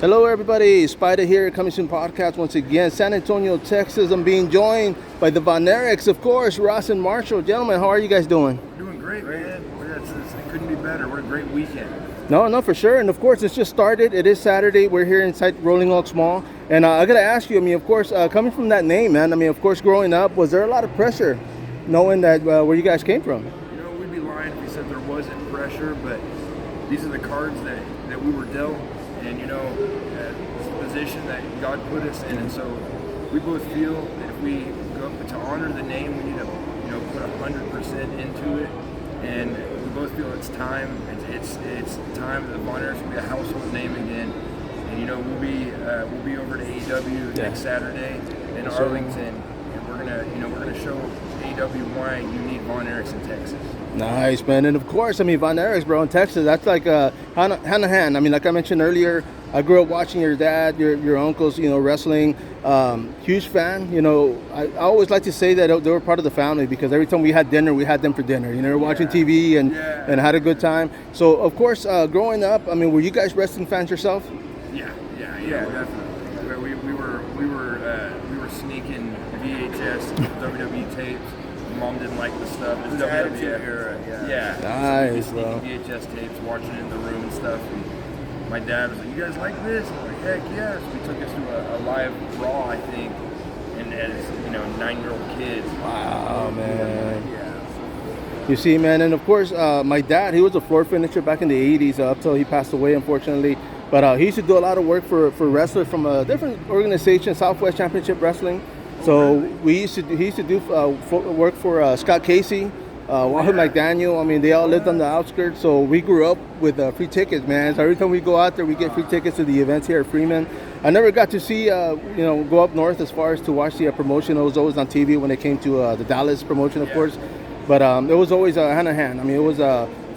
Hello, everybody. Spider here, Coming Soon Podcast once again. San Antonio, Texas. I'm being joined by the Von Erichs, of course, Ross and Marshall. Gentlemen, how are you guys doing? Doing great, man. It couldn't be better. What a great weekend. No, for sure. And of course, it's just started. It is Saturday. We're here inside Rolling Oaks Mall. And I got to ask you, I mean, of course, coming from that name, man, I mean, of course, growing up, was there a lot of pressure knowing that where you guys came from? You know, we'd be lying if we said there wasn't pressure, but these are the cards that we were dealt. And, you know, it's a position that God put us in. And so we both feel that if we go to honor the name, we need to, you know, put 100% into it. And we both feel it's time. It's time that the Von Erichs will be a household name again. And, you know, we'll be over to AEW next Saturday in Arlington. And we're gonna show AEW why you need Von Erichs in Texas. Nice, man. And of course, I mean, Von Erichs, bro, in Texas, that's like hand in hand. I mean, like I mentioned earlier, I grew up watching your dad, your uncles, you know, wrestling. Huge fan. You know, I always like to say that they were part of the family because every time we had dinner, we had them for dinner. You know, watching TV and had a good time. So, of course, growing up, I mean, were you guys wrestling fans yourself? Yeah, definitely. We were sneaking VHS WWE tapes. Mom didn't like the stuff. It was WWE era. Nice, so bro. VHS tapes, watching it in the room and stuff. And my dad was like, "You guys like this?" I'm like, "Heck yes!" We took us to a live Raw, I think, and as 9-year-old kids. Wow, man. You see, man, and of course, my dad, he was a floor finisher back in the 80s up till he passed away, unfortunately. But he used to do a lot of work for wrestlers from a different organization, Southwest Championship Wrestling. So he used to do work for Scott Casey, Wahoo McDaniel. I mean, they all lived on the outskirts. So we grew up with free tickets, man. So every time we go out there, we get free tickets to the events here at Freeman. I never got to see, go up north as far as to watch the promotion. It was always on TV when it came to the Dallas promotion, of course. But it was always hand in hand. I mean, it was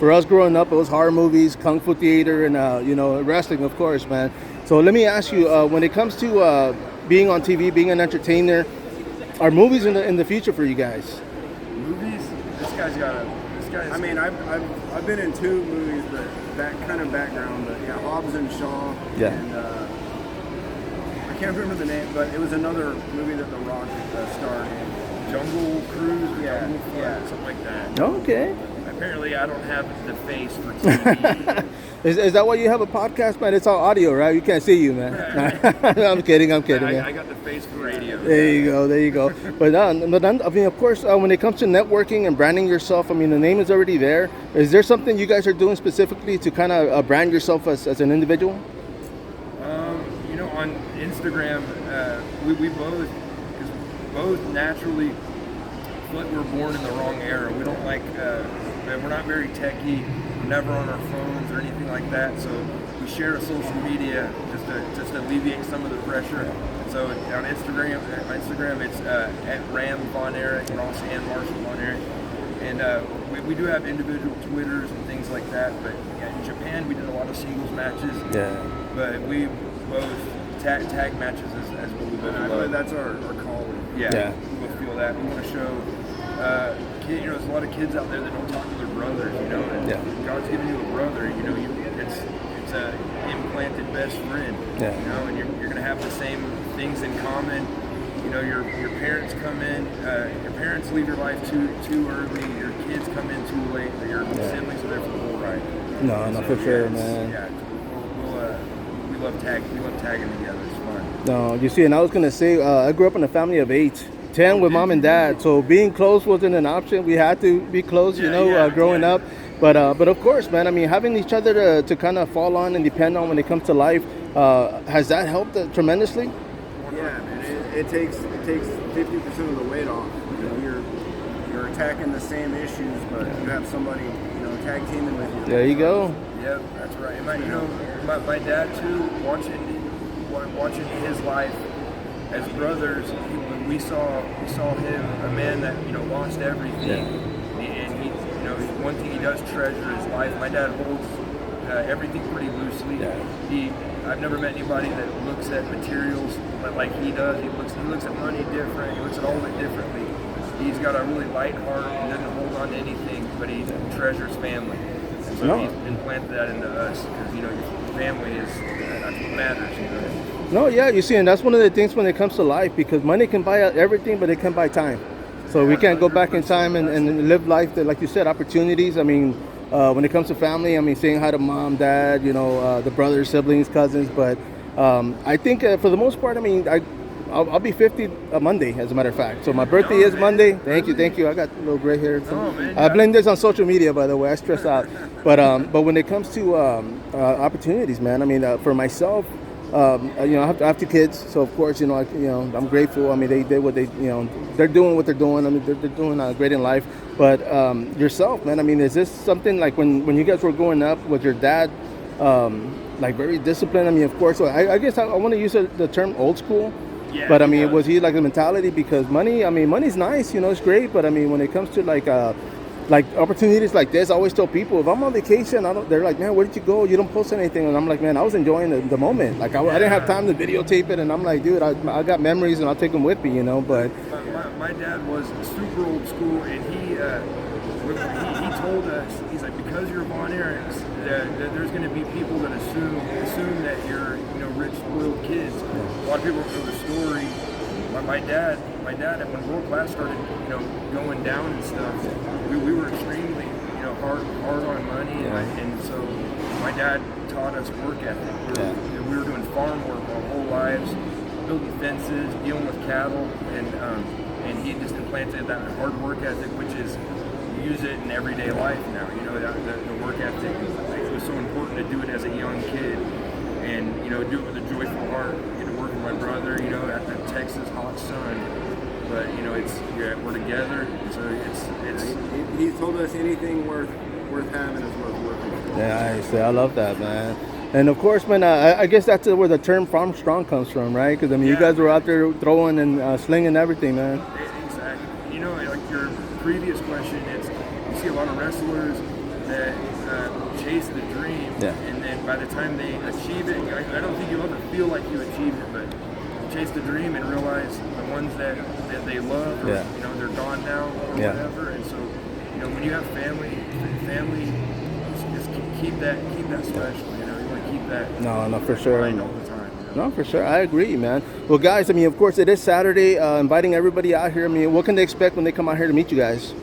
for us growing up, it was horror movies, kung fu theater, and wrestling, of course, man. So let me ask you, when it comes to being on TV, being an entertainer, are movies in the future for you guys? Movies? This guy's. I mean, I've been in 2 movies, but that kind of background. But yeah, Hobbs and Shaw. Yeah. And I can't remember the name, but it was another movie that The Rock starred in. Jungle Cruise. Something like that. Okay. Apparently, I don't have the face for TV. Is that why you have a podcast, man? It's all audio, right? You can't see you, man. I'm kidding. I got the face for radio. There you go. But I mean, of course, when it comes to networking and branding yourself, I mean, the name is already there. Is there something you guys are doing specifically to kind of brand yourself as an individual? On Instagram, we both naturally we're born in the wrong era. We don't like. We're not very techy. We're never on our phones or anything like that. So we share social media just to alleviate some of the pressure. So on Instagram it's at Rauls Von Erich, Ross and Marshall Von Erich. And we do have individual Twitters and things like that. But yeah, in Japan we did a lot of singles matches. Yeah. But we both tag matches as what we both love. That's our calling. Yeah. We both feel that. We want to show. There's a lot of kids out there that don't talk to their brothers, and God's given you a brother, it's a implanted best friend, and you're going to have the same things in common. Your parents come in, your parents leave your life too early, your kids come in too late, but your siblings are there for the whole ride. No, for sure, man. Yeah, we love tagging together, it's fun. No, you see, and I was going to say, I grew up in a family of 8. 10 with mom and dad, so being close wasn't an option. We had to be close, growing up. But of course, man, I mean, having each other to kind of fall on and depend on when it comes to life, has that helped tremendously? Yeah, man, it takes 50% of the weight off. You're attacking the same issues, but you have somebody tag teaming with you. There you go. Yeah, that's right. And my dad too, watching his life. As brothers, we saw him, a man that lost everything, and he, one thing he does treasure is life. My dad holds everything pretty loosely. I've never met anybody that looks at materials like he does. He looks at money different. He looks at all of it differently. He's got a really light heart and doesn't hold on to anything, but he treasures family. And so he's implanted that into us because family is that's what matters. You know? No, yeah, you see, and that's one of the things when it comes to life, because money can buy everything, but it can buy time. So we can't go back in time and live life that, like you said, opportunities. I mean, when it comes to family, I mean, saying hi to mom, dad, you know, the brothers, siblings, cousins. But I think for the most part, I mean, I'll be 50 Monday, as a matter of fact. So my birthday is Monday. Thank you. I got a little gray hair. I blame this on social media, by the way. I stress out. But when it comes to opportunities, man, I mean, for myself, you know, I have 2 kids, so of course, you know, I'm grateful. I mean, they did what they, you know, they're doing what they're doing. I mean, they're doing great in life. But yourself, man, I mean, is this something like when you guys were growing up, was your dad like very disciplined? I mean, of course, I guess I want to use the term old school. Yeah, but I mean, was he like a mentality? Because money, I mean, money's nice, you know, it's great. But I mean, when it comes to like opportunities like this, I always tell people, if I'm on vacation, they're like, man, where did you go? You don't post anything. And I'm like, man, I was enjoying the moment. Like, I didn't have time to videotape it. And I'm like, dude, I got memories and I'll take them with me, you know. But my dad was super old school, and he told us, he's like, because you're Von Erichs, that there's going to be people that assume that you're, you know, rich, spoiled kids. A lot of people know the story. My dad, when world class started, you know, going down and stuff, we were extremely, you know, hard on money, and so my dad taught us work ethic. We were doing farm work our whole lives, building fences, dealing with cattle, and he just implanted that hard work ethic, which is you use it in everyday life now. You know, the work ethic. It was so important to do it as a young kid, and you know, do it with a joyful heart. Get to work with my brother, you know, at the Texas hot sun. But you know, we're together, so it's. He told us anything worth having is worth working for. Yeah, I love that, man. And of course, man, I guess that's where the term farm strong comes from, right? Because I mean, you guys were out there throwing and slinging everything, man. Exactly. You know, like your previous question, you see a lot of wrestlers that chase the dream, and then by the time they achieve it, I don't think you'll ever feel like you achieved it, but chase the dream and realize the ones that they love, or you know, they're gone now or whatever. And so, you know, when you have family, just keep that special. You know, you want to keep that. No, for sure. All the time. You know? No, for sure. I agree, man. Well, guys, I mean, of course, it is Saturday. Inviting everybody out here. I mean, what can they expect when they come out here to meet you guys?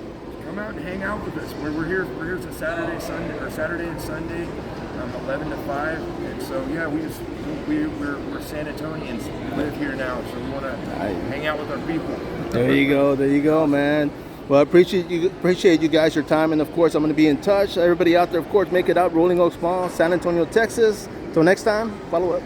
Come out and hang out with us. We're here. We're here to Saturday and Sunday, 11 to 5. And so yeah, we're San Antonians. We live here now, so we want to hang out with our people. There you go, man. Well, I appreciate you guys, your time, and of course, I'm going to be in touch. Everybody out there, of course, make it out. Rolling Oaks Mall, San Antonio, Texas. Till next time, follow up.